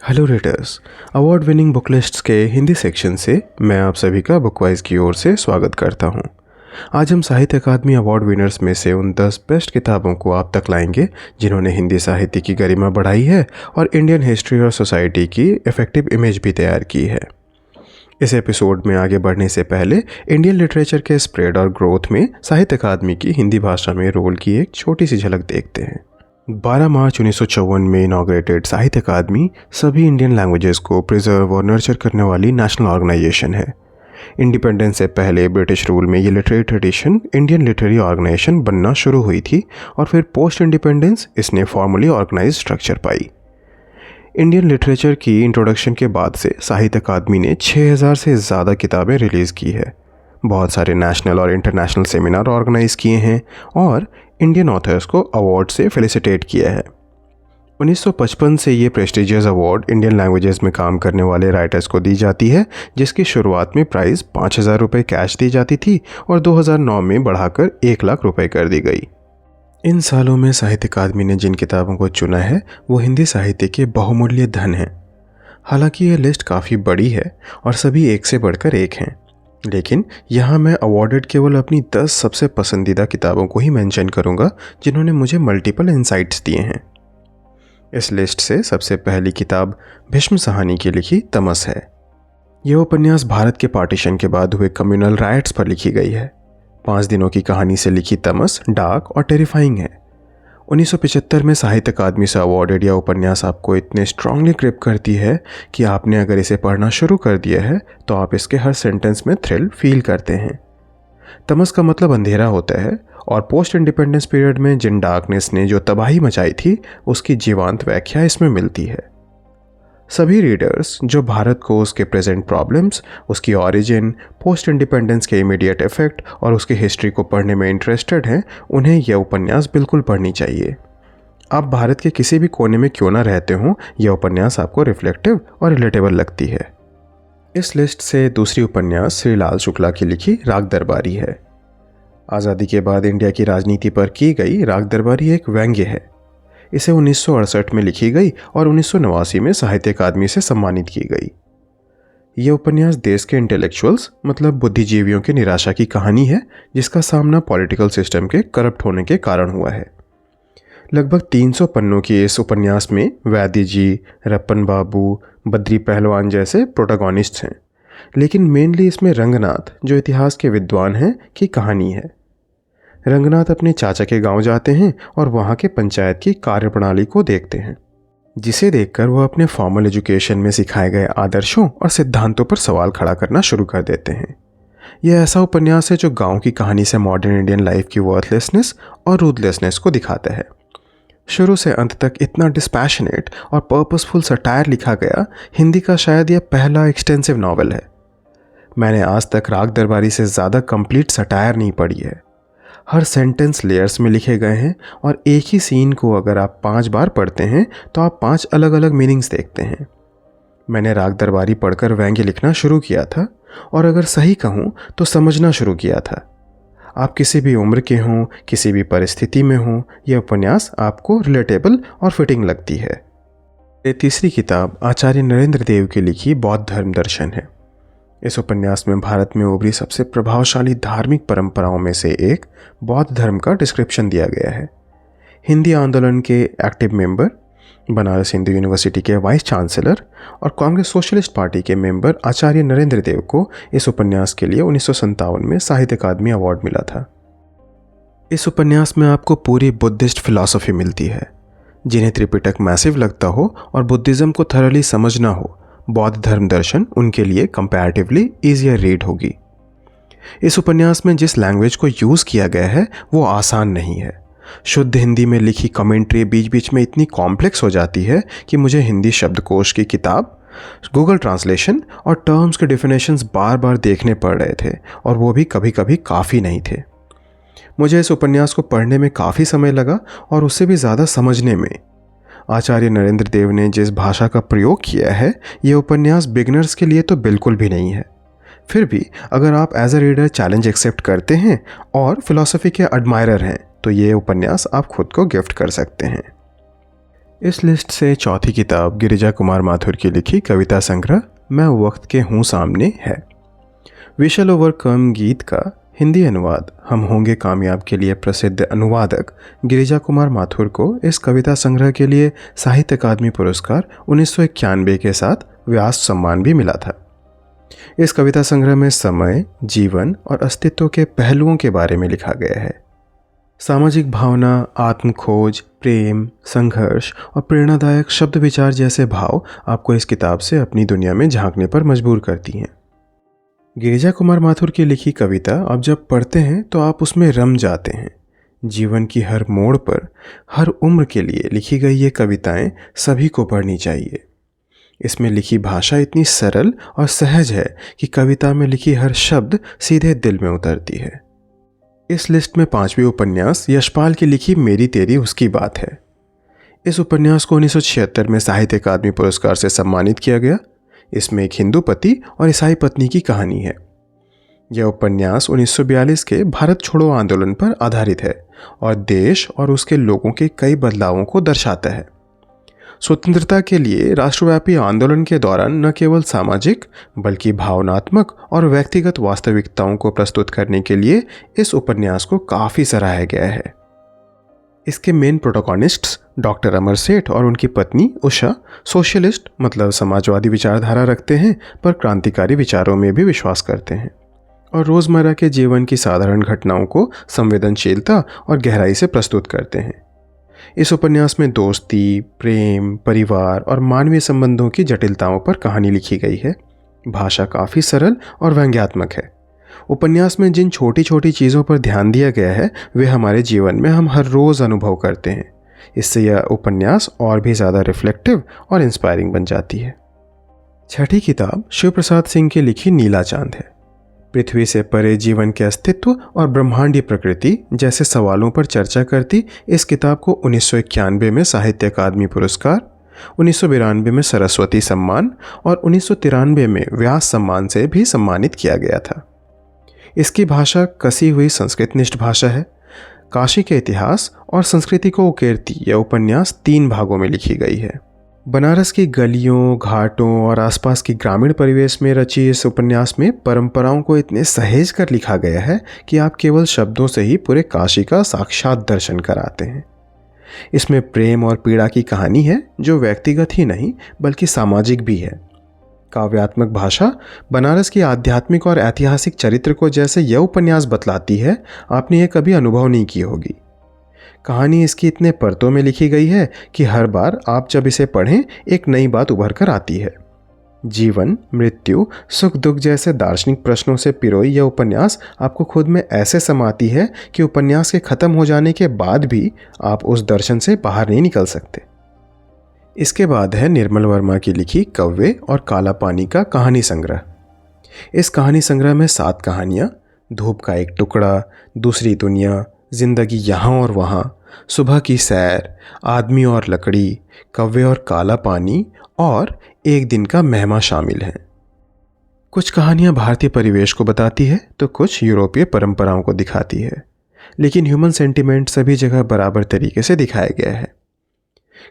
Hello readers, award winning book lists के Hindi section से मैं आप सभी का बुकवाइज की ओर से स्वागत करता हूं। आज हम साहित्य अकादमी अवार्ड विनर्स में से उन 10 बेस्ट किताबों को आप तक लाएंगे जिन्होंने हिंदी साहित्य की गरिमा बढ़ाई है और इंडियन हिस्ट्री और सोसाइटी की इफेक्टिव इमेज भी तैयार की है। इस एपिसोड में आगे बढ़ने से पहले इंडियन लिटरेचर के स्प्रेड और ग्रोथ में साहित्य अकादमी की हिंदी भाषा में रोल की एक छोटी सी झलक देखते हैं। 12 मार्च 1954 में इनॉग्रेटेड साहित्य अकादमी सभी इंडियन लैंग्वेजेस को प्रिजर्व और नर्चर करने वाली नेशनल ऑर्गेनाइजेशन है। इंडिपेंडेंस से पहले ब्रिटिश रूल में ये literary tradition Indian literary organisation बनना शुरू हुई थी और फिर पोस्ट इंडिपेंडेंस इसने फॉर्मली ऑर्गेनाइज स्ट्रक्चर पाई। इंडियन लिटरेचर की इंट्रोडक्शन के बाद से साहित्य अकादमी ने 6000 से ज़्यादा किताबें रिलीज़ की है, बहुत सारे नेशनल और इंटरनेशनल सेमिनार ऑर्गेनाइज किए हैं और इंडियन ऑथर्स को अवार्ड से फेलिसिटेट किया है। 1955 से ये प्रेस्टिजियस अवार्ड इंडियन लैंग्वेजेस में काम करने वाले राइटर्स को दी जाती है, जिसकी शुरुआत में प्राइस 5000 रुपये कैश दी जाती थी और 2009 में बढ़ाकर 1 लाख रुपये कर दी गई। इन सालों में साहित्य अकादमी ने जिन किताबों को चुना है वो हिंदी साहित्य के बहुमूल्य धन हैं। हालांकि ये लिस्ट काफ़ी बड़ी है और सभी एक से बढ़कर एक हैं, लेकिन यहाँ मैं अवॉर्डेड केवल अपनी 10 सबसे पसंदीदा किताबों को ही मेंशन करूँगा जिन्होंने मुझे मल्टीपल इंसाइट्स दिए हैं। इस लिस्ट से सबसे पहली किताब भीष्म साहनी की लिखी तमस है। यह उपन्यास भारत के पार्टीशन के बाद हुए कम्युनल राइट्स पर लिखी गई है। 5 दिनों की कहानी से लिखी तमस डार्क और टेरिफाइंग है। 1975 में साहित्य अकादमी से अवॉर्डेड यह उपन्यास आपको इतने स्ट्रांगली ग्रिप करती है कि आपने अगर इसे पढ़ना शुरू कर दिया है तो आप इसके हर सेंटेंस में थ्रिल फील करते हैं। तमस का मतलब अंधेरा होता है और पोस्ट इंडिपेंडेंस पीरियड में जिन डार्कनेस ने जो तबाही मचाई थी उसकी जीवंत व्याख्या इसमें मिलती है। सभी रीडर्स जो भारत को उसके प्रेजेंट प्रॉब्लम्स, उसकी ऑरिजिन, पोस्ट इंडिपेंडेंस के इमीडिएट इफेक्ट और उसकी हिस्ट्री को पढ़ने में इंटरेस्टेड हैं, उन्हें यह उपन्यास बिल्कुल पढ़नी चाहिए। आप भारत के किसी भी कोने में क्यों ना रहते हों, यह उपन्यास आपको रिफ्लेक्टिव और रिलेटेबल लगती है। इस लिस्ट से दूसरी उपन्यास श्री लाल शुक्ला की लिखी राग दरबारी है। आज़ादी के बाद इंडिया की राजनीति पर की गई राग दरबारी एक व्यंग्य है। इसे 1968 में लिखी गई और 1989 में साहित्य अकादमी से सम्मानित की गई। यह उपन्यास देश के इंटेलेक्चुअल्स मतलब बुद्धिजीवियों की निराशा की कहानी है, जिसका सामना पॉलिटिकल सिस्टम के करप्ट होने के कारण हुआ है। लगभग 300 पन्नों की इस उपन्यास में वैद्य जी, रप्पन बाबू, बद्री पहलवान जैसे प्रोटोगोनिस्ट्स हैं, लेकिन मेनली इसमें रंगनाथ, जो इतिहास के विद्वान हैं, की कहानी है। रंगनाथ अपने चाचा के गांव जाते हैं और वहां के पंचायत की कार्यप्रणाली को देखते हैं, जिसे देखकर वह अपने फॉर्मल एजुकेशन में सिखाए गए आदर्शों और सिद्धांतों पर सवाल खड़ा करना शुरू कर देते हैं। यह ऐसा उपन्यास है जो गांव की कहानी से मॉडर्न इंडियन लाइफ की वर्थलेसनेस और रूथलेसनेस को दिखाता है। शुरू से अंत तक इतना डिस्पैशनेट और पर्पसफुल सटायर लिखा गया हिंदी का शायद यह पहला एक्सटेंसिव नॉवल है। मैंने आज तक राग दरबारी से ज़्यादा कंप्लीट सटायर नहीं पढ़ी है। हर सेंटेंस लेयर्स में लिखे गए हैं और एक ही सीन को अगर आप 5 बार पढ़ते हैं तो आप 5 अलग अलग मीनिंग्स देखते हैं। मैंने राग दरबारी पढ़कर व्यंग्य लिखना शुरू किया था और अगर सही कहूँ तो समझना शुरू किया था। आप किसी भी उम्र के हों, किसी भी परिस्थिति में हों, यह उपन्यास आपको रिलेटेबल और फिटिंग लगती है। तीसरी किताब आचार्य नरेंद्र देव की लिखी बौद्ध धर्म दर्शन है। इस उपन्यास में भारत में उभरी सबसे प्रभावशाली धार्मिक परंपराओं में से एक बौद्ध धर्म का डिस्क्रिप्शन दिया गया है। हिंदी आंदोलन के active member, Banaras Hindu university के वाइस चांसलर और कांग्रेस सोशलिस्ट पार्टी के मेंबर आचार्य नरेंद्र देव को इस उपन्यास के लिए 1957 में साहित्य अकादमी अवार्ड मिला था। इस उपन्यास में आपको पूरी बुद्धिस्ट फिलॉसफी मिलती है। जिन्हें त्रिपिटक मैसिव लगता हो और बुद्धिज़्म को थरली समझना हो, बौद्ध धर्म दर्शन उनके लिए कंपैरेटिवली ईजियर रीड होगी। इस उपन्यास में जिस लैंग्वेज को यूज़ किया गया है वो आसान नहीं है। शुद्ध हिंदी में लिखी कमेंट्री बीच बीच में इतनी कॉम्प्लेक्स हो जाती है कि मुझे हिंदी शब्दकोश की किताब, गूगल ट्रांसलेशन और टर्म्स के डेफिनेशंस बार बार देखने पड़ रहे थे और वो भी कभी कभी काफ़ी नहीं थे। मुझे इस उपन्यास को पढ़ने में काफ़ी समय लगा और उससे भी ज़्यादा समझने में। आचार्य नरेंद्र देव ने जिस भाषा का प्रयोग किया है, यह उपन्यास बिगनर्स के लिए तो बिल्कुल भी नहीं है। फिर भी अगर आप as a reader challenge accept करते हैं और फिलॉसफी के एडमायरर हैं तो ये उपन्यास आप खुद को गिफ्ट कर सकते हैं। इस लिस्ट से चौथी किताब गिरिजा कुमार माथुर की लिखी कविता संग्रह मैं वक्त के हूँ सामने है। वी शैल ओवरकम गीत का हिंदी अनुवाद हम होंगे कामयाब के लिए प्रसिद्ध अनुवादक गिरिजा कुमार माथुर को इस कविता संग्रह के लिए साहित्य अकादमी पुरस्कार 1991 के साथ व्यास सम्मान भी मिला था। इस कविता संग्रह में समय, जीवन और अस्तित्व के पहलुओं के बारे में लिखा गया है। सामाजिक भावना, आत्मखोज, प्रेम, संघर्ष और प्रेरणादायक शब्द विचार जैसे भाव आपको इस किताब से अपनी दुनिया में झांकने पर मजबूर करती हैं। गिरिजा कुमार माथुर की लिखी कविता आप जब पढ़ते हैं तो आप उसमें रम जाते हैं। जीवन की हर मोड़ पर, हर उम्र के लिए लिखी गई ये कविताएं सभी को पढ़नी चाहिए। इसमें लिखी भाषा इतनी सरल और सहज है कि कविता में लिखी हर शब्द सीधे दिल में उतरती है। इस लिस्ट में 5वीं उपन्यास यशपाल की लिखी मेरी तेरी उसकी बात है। इस उपन्यास को 1976 में साहित्य अकादमी पुरस्कार से सम्मानित किया गया। इसमें एक हिंदू पति और ईसाई पत्नी की कहानी है। यह उपन्यास 1942 के भारत छोड़ो आंदोलन पर आधारित है और देश और उसके लोगों के कई बदलावों को दर्शाता है। स्वतंत्रता के लिए राष्ट्रव्यापी आंदोलन के दौरान न केवल सामाजिक बल्कि भावनात्मक और व्यक्तिगत वास्तविकताओं को प्रस्तुत करने के लिए इस उपन्यास को काफ़ी सराहा गया है। इसके मेन प्रोटोगोनिस्ट्स डॉक्टर अमर सेठ और उनकी पत्नी उषा सोशलिस्ट मतलब समाजवादी विचारधारा रखते हैं, पर क्रांतिकारी विचारों में भी विश्वास करते हैं और रोज़मर्रा के जीवन की साधारण घटनाओं को संवेदनशीलता और गहराई से प्रस्तुत करते हैं। इस उपन्यास में दोस्ती, प्रेम, परिवार और मानवीय संबंधों की जटिलताओं पर कहानी लिखी गई है। भाषा काफ़ी सरल और व्यंग्यात्मक है। उपन्यास में जिन छोटी छोटी चीज़ों पर ध्यान दिया गया है वे हमारे जीवन में हम हर रोज़ अनुभव करते हैं। इससे यह उपन्यास और भी ज़्यादा रिफ्लेक्टिव और इंस्पायरिंग बन जाती है। छठी किताब शिव प्रसाद सिंह की लिखी नीला चांद है। पृथ्वी से परे जीवन के अस्तित्व और ब्रह्मांडीय प्रकृति जैसे सवालों पर चर्चा करती इस किताब को 1991 में साहित्य अकादमी पुरस्कार, 1992 में सरस्वती सम्मान और 1993 में व्यास सम्मान से भी सम्मानित किया गया था। इसकी भाषा कसी हुई संस्कृतनिष्ठ भाषा है। काशी के इतिहास और संस्कृति को उकेरती यह उपन्यास 3 भागों में लिखी गई है। बनारस की गलियों, घाटों और आसपास की ग्रामीण परिवेश में रची इस उपन्यास में परंपराओं को इतने सहेज कर लिखा गया है कि आप केवल शब्दों से ही पूरे काशी का साक्षात दर्शन कराते हैं। इसमें प्रेम और पीड़ा की कहानी है जो व्यक्तिगत ही नहीं बल्कि सामाजिक भी है। काव्यात्मक भाषा बनारस की आध्यात्मिक और ऐतिहासिक चरित्र को जैसे यह उपन्यास बतलाती है, आपने यह कभी अनुभव नहीं की होगी। कहानी इसकी इतने परतों में लिखी गई है कि हर बार आप जब इसे पढ़ें एक नई बात उभर कर आती है। जीवन, मृत्यु, सुख दुख जैसे दार्शनिक प्रश्नों से पिरोई यह उपन्यास आपको खुद में ऐसे समाती है कि उपन्यास के खत्म हो जाने के बाद भी आप उस दर्शन से बाहर नहीं निकल सकते। इसके बाद है निर्मल वर्मा की लिखी कव्वे और काला पानी का कहानी संग्रह। इस कहानी संग्रह में 7 कहानियाँ, धूप का एक टुकड़ा, दूसरी दुनिया, जिंदगी यहाँ और वहाँ, सुबह की सैर, आदमी और लकड़ी, कव्वे और काला पानी और एक दिन का मेहमा शामिल हैं। कुछ कहानियाँ भारतीय परिवेश को बताती है तो कुछ यूरोपीय परंपराओं को दिखाती है, लेकिन ह्यूमन सेंटिमेंट सभी जगह बराबर तरीके से दिखाया गया है।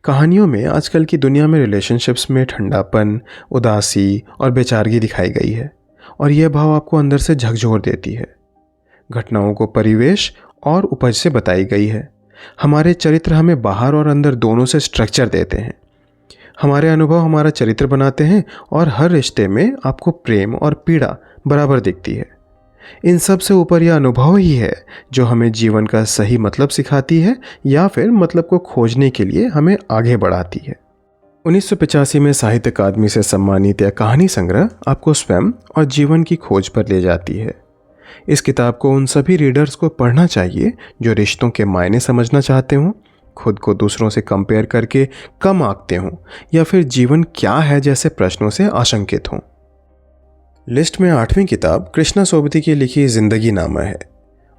कहानियों में आजकल की दुनिया में रिलेशनशिप्स में ठंडापन, उदासी और बेचारगी दिखाई गई है और यह भाव आपको अंदर से झकझोर देती है। घटनाओं को परिवेश और उपज से बताई गई है। हमारे चरित्र हमें बाहर और अंदर दोनों से स्ट्रक्चर देते हैं। हमारे अनुभव हमारा चरित्र बनाते हैं और हर रिश्ते में आपको प्रेम और पीड़ा बराबर दिखती है। इन सब से ऊपर यह अनुभव ही है जो हमें जीवन का सही मतलब सिखाती है या फिर मतलब को खोजने के लिए हमें आगे बढ़ाती है। 1985 में साहित्य अकादमी से सम्मानित यह कहानी संग्रह आपको स्वयं और जीवन की खोज पर ले जाती है। इस किताब को उन सभी रीडर्स को पढ़ना चाहिए जो रिश्तों के मायने समझना चाहते हों, खुद को दूसरों से कंपेयर करके कम आंकते हों या फिर जीवन क्या है जैसे प्रश्नों से आशंकित हों। लिस्ट में 8वीं किताब कृष्णा सोबती की लिखी जिंदगी नामा है।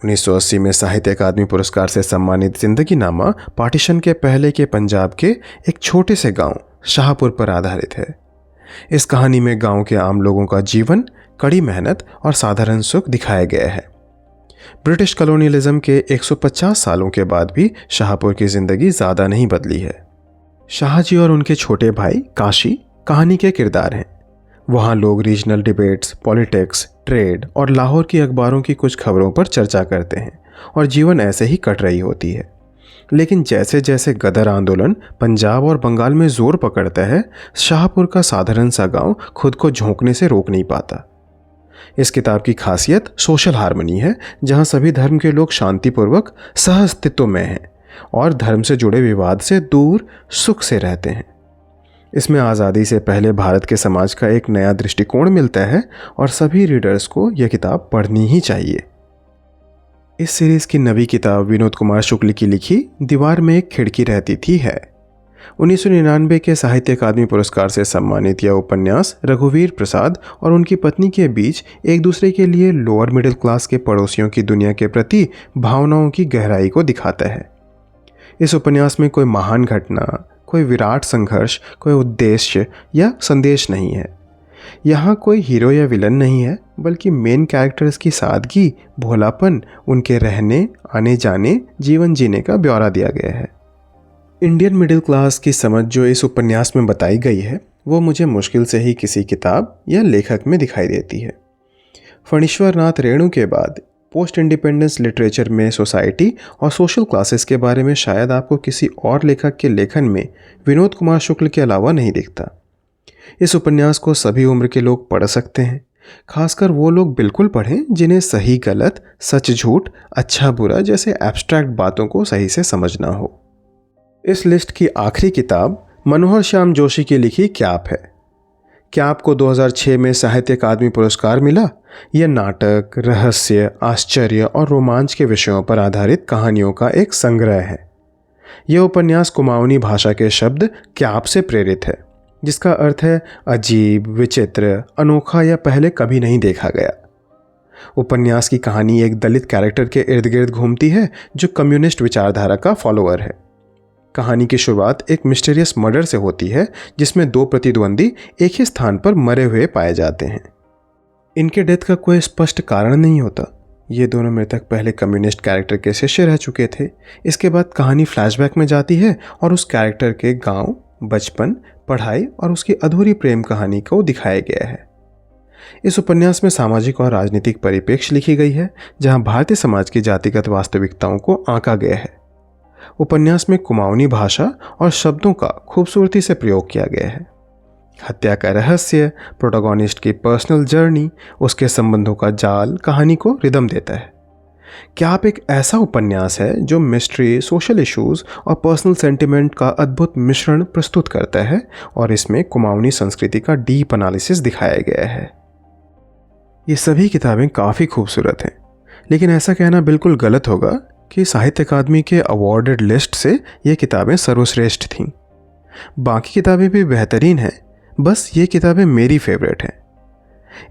1980 में साहित्य अकादमी पुरस्कार से सम्मानित जिंदगी नामा पार्टीशन के पहले के पंजाब के एक छोटे से गांव शाहपुर पर आधारित है। इस कहानी में गांव के आम लोगों का जीवन, कड़ी मेहनत और साधारण सुख दिखाया गया है। ब्रिटिश कॉलोनियलिज्म के 150 सालों के बाद भी शाहपुर की जिंदगी ज़्यादा नहीं बदली है। शाहजी और उनके छोटे भाई काशी कहानी के किरदार हैं। वहाँ लोग रीजनल डिबेट्स, पॉलिटिक्स, ट्रेड और लाहौर की अखबारों की कुछ खबरों पर चर्चा करते हैं और जीवन ऐसे ही कट रही होती है। लेकिन जैसे जैसे गदर आंदोलन पंजाब और बंगाल में जोर पकड़ता है, शाहपुर का साधारण सा गांव खुद को झोंकने से रोक नहीं पाता। इस किताब की खासियत सोशल हार्मनी है, जहां सभी धर्म के लोग शांतिपूर्वक सह अस्तित्व में हैं और धर्म से जुड़े विवाद से दूर सुख से रहते हैं। इसमें आज़ादी से पहले भारत के समाज का एक नया दृष्टिकोण मिलता है और सभी रीडर्स को यह किताब पढ़नी ही चाहिए। इस सीरीज़ की नवी किताब विनोद कुमार शुक्ल की लिखी दीवार में एक खिड़की रहती थी है। 1999 के साहित्य अकादमी पुरस्कार से सम्मानित यह उपन्यास रघुवीर प्रसाद और उनकी पत्नी के बीच एक दूसरे के लिए लोअर मिडिल क्लास के पड़ोसियों की दुनिया के प्रति भावनाओं की गहराई को दिखाता है। इस उपन्यास में कोई महान घटना, कोई विराट संघर्ष, कोई उद्देश्य या संदेश नहीं है। यहाँ कोई हीरो या विलन नहीं है, बल्कि मेन कैरेक्टर्स की सादगी, भोलापन, उनके रहने, आने जाने, जीवन जीने का ब्यौरा दिया गया है। इंडियन मिडिल क्लास की समझ जो इस उपन्यास में बताई गई है, वो मुझे मुश्किल से ही किसी किताब या लेखक में दिखाई देती है। फणीश्वर नाथ रेणु के बाद पोस्ट इंडिपेंडेंस लिटरेचर में सोसाइटी और सोशल क्लासेस के बारे में शायद आपको किसी और लेखक के लेखन में विनोद कुमार शुक्ल के अलावा नहीं दिखता। इस उपन्यास को सभी उम्र के लोग पढ़ सकते हैं, खासकर वो लोग बिल्कुल पढ़ें जिन्हें सही गलत, सच झूठ, अच्छा बुरा जैसे एब्स्ट्रैक्ट बातों को सही से समझना हो। इस लिस्ट की आखिरी किताब मनोहर श्याम जोशी की लिखी क्याप है। क्याप को 2006 में साहित्य अकादमी पुरस्कार मिला। यह नाटक, रहस्य, आश्चर्य और रोमांच के विषयों पर आधारित कहानियों का एक संग्रह है। यह उपन्यास कुमाऊनी भाषा के शब्द क्याप से प्रेरित है, जिसका अर्थ है अजीब, विचित्र, अनोखा या पहले कभी नहीं देखा गया। उपन्यास की कहानी एक दलित कैरेक्टर के इर्द गिर्द घूमती है जो कम्युनिस्ट विचारधारा का फॉलोअर है। कहानी की शुरुआत एक मिस्टीरियस मर्डर से होती है, जिसमें दो प्रतिद्वंदी एक ही स्थान पर मरे हुए पाए जाते हैं। इनके डेथ का कोई स्पष्ट कारण नहीं होता। ये दोनों मृतक पहले कम्युनिस्ट कैरेक्टर के शिष्य रह चुके थे। इसके बाद कहानी फ्लैशबैक में जाती है और उस कैरेक्टर के गांव, बचपन, पढ़ाई और उसकी अधूरी प्रेम कहानी को दिखाया गया है। इस उपन्यास में सामाजिक और राजनीतिक परिप्रेक्ष्य लिखी गई है, जहां भारतीय समाज की जातिगत वास्तविकताओं को आंका गया है। उपन्यास में कुमाऊनी भाषा और शब्दों का खूबसूरती से प्रयोग किया गया है। हत्या का रहस्य, प्रोटोगोनिस्ट की पर्सनल जर्नी, उसके संबंधों का जाल कहानी को रिदम देता है। क्या आप एक ऐसा उपन्यास है जो मिस्ट्री, सोशल इश्यूज और पर्सनल सेंटिमेंट का अद्भुत मिश्रण प्रस्तुत करता है और इसमें कुमाऊनी संस्कृति का डीप एनालिसिस दिखाया गया है। ये सभी किताबें काफ़ी खूबसूरत हैं, लेकिन ऐसा कहना बिल्कुल गलत होगा कि साहित्य अकादमी के अवॉर्डेड लिस्ट से ये किताबें सर्वश्रेष्ठ थीं। बाकी किताबें भी बेहतरीन हैं, बस ये किताबें मेरी फेवरेट हैं।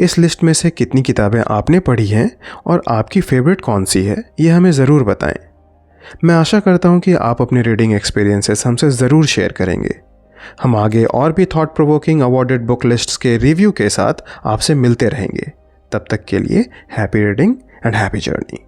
इस लिस्ट में से कितनी किताबें आपने पढ़ी हैं और आपकी फेवरेट कौन सी है, ये हमें ज़रूर बताएं। मैं आशा करता हूँ कि आप अपने रीडिंग एक्सपीरियंसेस हमसे ज़रूर शेयर करेंगे। हम आगे और भी thought provoking awarded book lists के रिव्यू के साथ आपसे मिलते रहेंगे। तब तक के लिए happy reading and happy journey.